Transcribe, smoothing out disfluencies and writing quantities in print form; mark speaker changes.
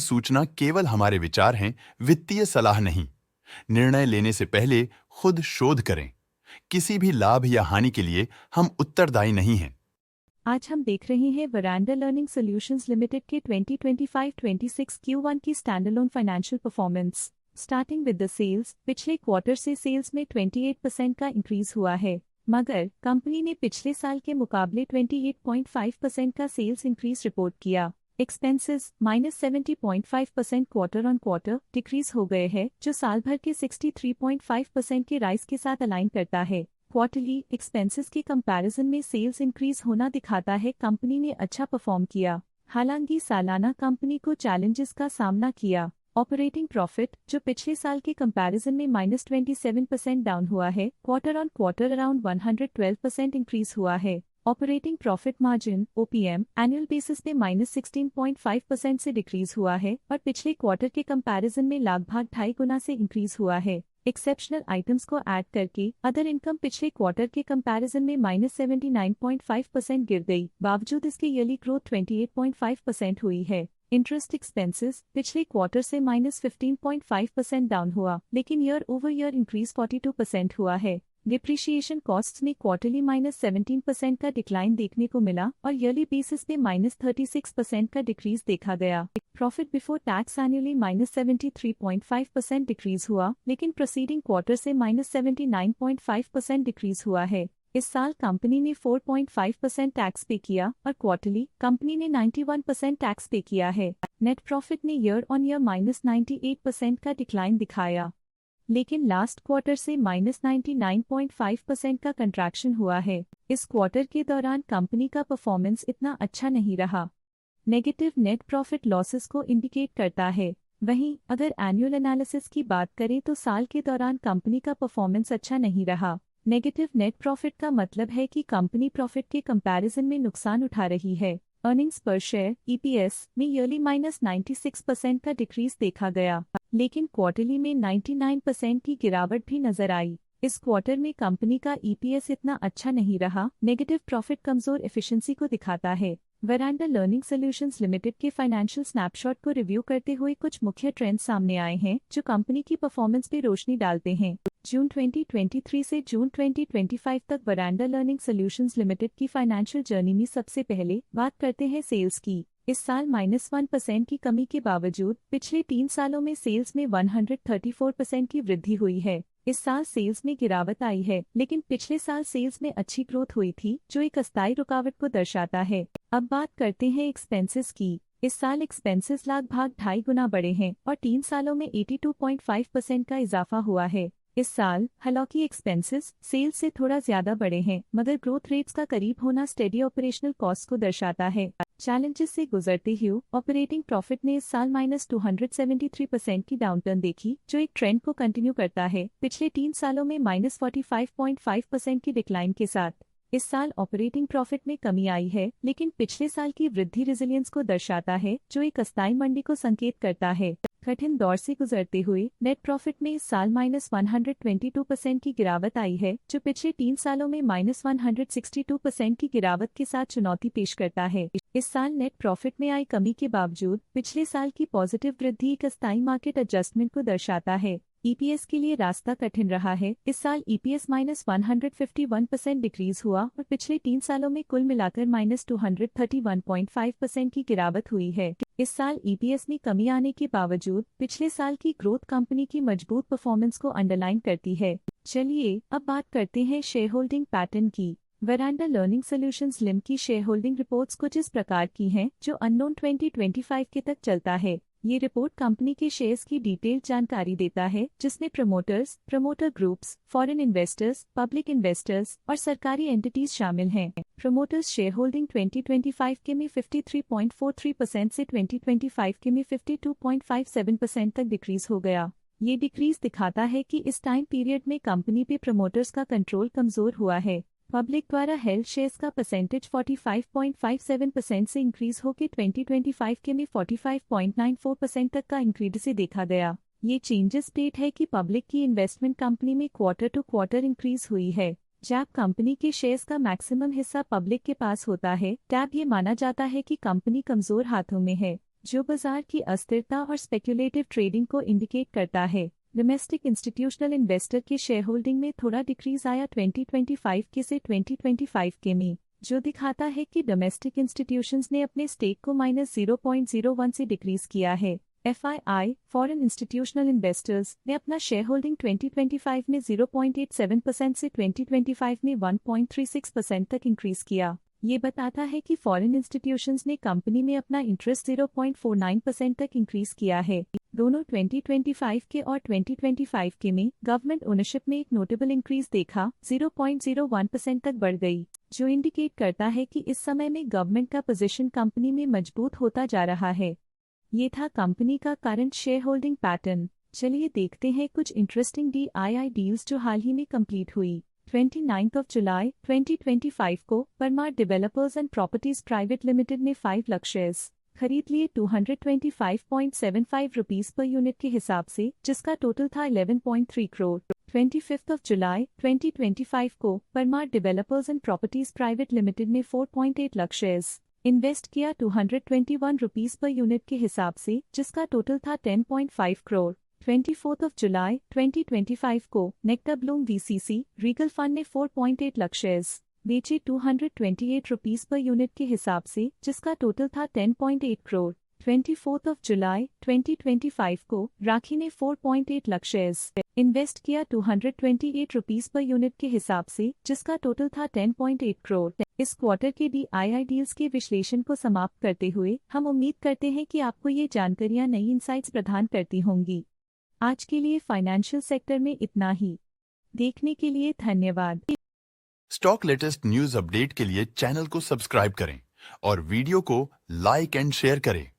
Speaker 1: सूचना केवल हमारे विचार हैं, वित्तीय सलाह नहीं। निर्णय लेने से पहले खुद शोध करें। किसी भी लाभ या हानि के लिए हम उत्तरदायी नहीं हैं।
Speaker 2: आज हम देख रहे हैं वरांडा लर्निंग सॉल्यूशंस लिमिटेड के 2025-26 Q1 की standalone financial performance. Starting with the sales, पिछले क्वार्टर से सेल्स में 28% का इंक्रीज हुआ है, मगर कंपनी ने पिछले साल के मुकाबले 28.5% का सेल्स इंक्रीज रिपोर्ट किया। Expenses -70.5% quarter on quarter decrease हो गए हैं, जो साल भर के 63.5% के राइज के साथ अलाइन करता है। क्वार्टरली एक्सपेंसेस के कंपैरिजन में सेल्स इंक्रीज होना दिखाता है कंपनी ने अच्छा परफॉर्म किया। हालांकि सालाना कंपनी को चैलेंजेस का सामना किया। ऑपरेटिंग प्रॉफिट, जो पिछले साल के कंपैरिजन में -27% डाउन हुआ है, quarter on quarter around 112% increase हुआ है। Operating profit margin OPM annual basis पे -16.5% से डिक्रीज हुआ है और पिछले क्वार्टर के कंपैरिजन में लगभग 2.5 गुना से इंक्रीज हुआ है। एक्सेप्शनल आइटम्स को ऐड करके अदर इनकम पिछले क्वार्टर के कंपैरिजन में -79.5% गिर गई, बावजूद इसके ईयरली ग्रोथ 28.5% हुई है। इंटरेस्ट एक्सपेंसेस पिछले क्वार्टर से -15.5% डाउन हुआ, लेकिन ईयर ओवर ईयर इंक्रीज 42% हुआ है। डिप्रिशिएशन कॉस्ट्स में क्वार्टरली -17% का डिक्लाइन देखने को मिला और ईयरली बेसिस पे -36% का डिक्रीज देखा गया। Profit before tax annually -73.5% decrease हुआ, लेकिन प्रोसीडिंग क्वार्टर से -79.5% डिक्रीज हुआ है। इस साल कंपनी ने 4.5% टैक्स पे किया और क्वार्टरली कंपनी ने 91% टैक्स पे किया है। नेट प्रॉफिट ने ईयर ऑन ईयर -98% का डिक्लाइन दिखाया, लेकिन लास्ट क्वार्टर से -99.5% का कंट्रैक्शन हुआ है। इस क्वार्टर के दौरान कंपनी का परफॉर्मेंस इतना अच्छा नहीं रहा। नेगेटिव नेट प्रॉफिट लॉसेस को इंडिकेट करता है। वहीं अगर एनुअल एनालिसिस की बात करें तो साल के दौरान कंपनी का परफॉर्मेंस अच्छा नहीं रहा। नेगेटिव नेट प्रॉफिट का मतलब है कि कंपनी प्रॉफिट के कंपैरिजन में नुकसान उठा रही है। अर्निंग्स पर शेयर EPS में ईयरली -96% का डिक्रीज देखा गया, लेकिन क्वार्टरली में 99% की गिरावट भी नजर आई। इस क्वार्टर में कंपनी का EPS इतना अच्छा नहीं रहा। नेगेटिव प्रॉफिट कमजोर एफिशिएंसी को दिखाता है। वरांडा लर्निंग सॉल्यूशंस लिमिटेड के फाइनेंशियल स्नैपशॉट को रिव्यू करते हुए कुछ मुख्य ट्रेंड्स सामने आए हैं जो कंपनी की परफॉर्मेंस पे रोशनी डालते हैं। जून 2023 से जून 2025 तक वरांडा लर्निंग सॉल्यूशंस लिमिटेड की फाइनेंशियल जर्नी में सबसे पहले बात करते हैं सेल्स की। इस साल -1% की कमी के बावजूद पिछले 3 सालों में सेल्स में 134% की वृद्धि हुई है। इस साल सेल्स में गिरावट आई है, लेकिन पिछले साल सेल्स में अच्छी ग्रोथ हुई थी, जो एक अस्थायी रुकावट को दर्शाता है। अब बात करते हैं एक्सपेंसेस की। इस साल एक्सपेंसेस लगभग 2.5 गुना बढ़े हैं और 3 सालों में 82.5% का इजाफा हुआ है। इस साल हालांकि एक्सपेंसेस सेल्स से थोड़ा ज्यादा बढ़े हैं, मगर ग्रोथ रेट्स का करीब होना स्टेडी ऑपरेशनल कॉस्ट को दर्शाता है। चैलेंजेस से गुजरते हुए ऑपरेटिंग प्रॉफिट ने इस साल -273% की डाउनटर्न देखी, जो एक ट्रेंड को कंटिन्यू करता है पिछले 3 सालों में -45.5% की डिक्लाइन के साथ। इस साल ऑपरेटिंग प्रॉफिट में कमी आई है, लेकिन पिछले साल की वृद्धि रेजिलियंस को दर्शाता है, जो एक अस्थायी मंदी को संकेत करता है। कठिन दौर से गुजरते हुए नेट प्रॉफिट में इस साल -122% की गिरावट आई है, जो पिछले 3 सालों में -162% की गिरावट के साथ चुनौती पेश करता है। इस साल नेट प्रॉफिट में आई कमी के बावजूद पिछले साल की पॉजिटिव वृद्धि एक अस्थायी मार्केट एडजस्टमेंट को दर्शाता है। EPS के लिए रास्ता कठिन रहा है। इस साल EPS -151% डिक्रीज हुआ और पिछले 3 सालों में कुल मिलाकर -231.5% की गिरावट हुई है। इस साल EPS में कमी आने के बावजूद पिछले साल की ग्रोथ कंपनी की मजबूत परफॉर्मेंस को अंडरलाइन करती है। चलिए अब बात करते हैं शेयर होल्डिंग पैटर्न की। वरांडा लर्निंग सॉल्यूशंस लिम की शेयर होल्डिंग रिपोर्ट्स कुछ इस प्रकार की हैं, जो अननोन 2025 के तक चलता है। ये रिपोर्ट कंपनी के शेयर्स की डिटेल्ड जानकारी देता है, जिसमें promoters, promoter groups, foreign investors, public investors और सरकारी एंटिटीज शामिल हैं। प्रमोटर्स शेयर होल्डिंग 2025 के में 53.43% से 2025 के में 52.57% तक डिक्रीज हो गया। ये डिक्रीज दिखाता है कि इस टाइम पीरियड में कंपनी पे प्रमोटर्स का कंट्रोल कमजोर हुआ है। पब्लिक द्वारा हेल्ड शेयर्स का परसेंटेज 45.57% से इंक्रीज होकर 2025 के में 45.94% तक का इंक्रीज से देखा गया। ये चेंजेस स्टेट है कि पब्लिक की इन्वेस्टमेंट कंपनी में क्वार्टर टू क्वार्टर इंक्रीज हुई है। जब कंपनी के शेयर्स का मैक्सिमम हिस्सा पब्लिक के पास होता है, तब ये माना जाता है कि कंपनी कमजोर हाथों में है। जो बाजार की अस्थिरता और स्पेक्युलेटिव ट्रेडिंग को इंडिकेट करता है। डोमेस्टिक इंस्टीट्यूशनल इन्वेस्टर के शेयर होल्डिंग में थोड़ा डिक्रीज आया 2025 के से 2025 के में, जो दिखाता है कि डोमेस्टिक इंस्टीट्यूशंस ने अपने स्टेक को -0.01 से डिक्रीज किया है। FII फॉरेन इंस्टीट्यूशनल इन्वेस्टर्स ने अपना शेयर होल्डिंग 2025 में 0.87% से 2025 में 1.36% तक इंक्रीज किया। ये बताता है कि फॉरेन इंस्टीट्यूशंस ने कंपनी में अपना इंटरेस्ट 0.49% तक इंक्रीज किया है। दोनों 2025 के और 2025 के में गवर्नमेंट ओनरशिप में एक नोटेबल इंक्रीज देखा, 0.01% तक बढ़ गई, जो इंडिकेट करता है कि इस समय में गवर्नमेंट का पोजीशन कंपनी में मजबूत होता जा रहा है। ये था कंपनी का करंट शेयर होल्डिंग पैटर्न। चलिए देखते हैं कुछ इंटरेस्टिंग DII डील्स जो हाल ही में कंप्लीट हुई। 29 जुलाई 2025 को Parmar developers and properties private limited ने 5 लाख शेयर्स खरीद लिए 225.75 रुपीस पर यूनिट के हिसाब से, जिसका टोटल था 11.3 करोड़। 25 जुलाई 2025 को Parmar developers and properties private limited ने 4.8 लाख शेयर्स इन्वेस्ट किया 221 रुपीस पर यूनिट के हिसाब से, जिसका टोटल था 10.5 करोड़। 24 जुलाई 2025 को nectar Bloom VCC Regal fund ने 4.8 लाख शेयर्स बेचे 228 रुपीस पर यूनिट के हिसाब से, जिसका टोटल था 10.8 करोड़। 24 जुलाई 2025 को राखी ने 4.8 लाख शेयर्स इन्वेस्ट किया 228 रुपीस पर यूनिट के हिसाब से, जिसका टोटल था 10.8 करोड़। इस क्वार्टर के DII डील्स के विश्लेषण को समाप्त करते हुए हम उम्मीद करते हैं कि आपको ये जानकारियां नई इंसाइट्स प्रदान करती होंगी। आज के लिए फाइनेंशियल सेक्टर में इतना ही। देखने के लिए धन्यवाद।
Speaker 1: स्टॉक लेटेस्ट न्यूज अपडेट के लिए चैनल को सब्सक्राइब करें और वीडियो को लाइक एंड शेयर करें।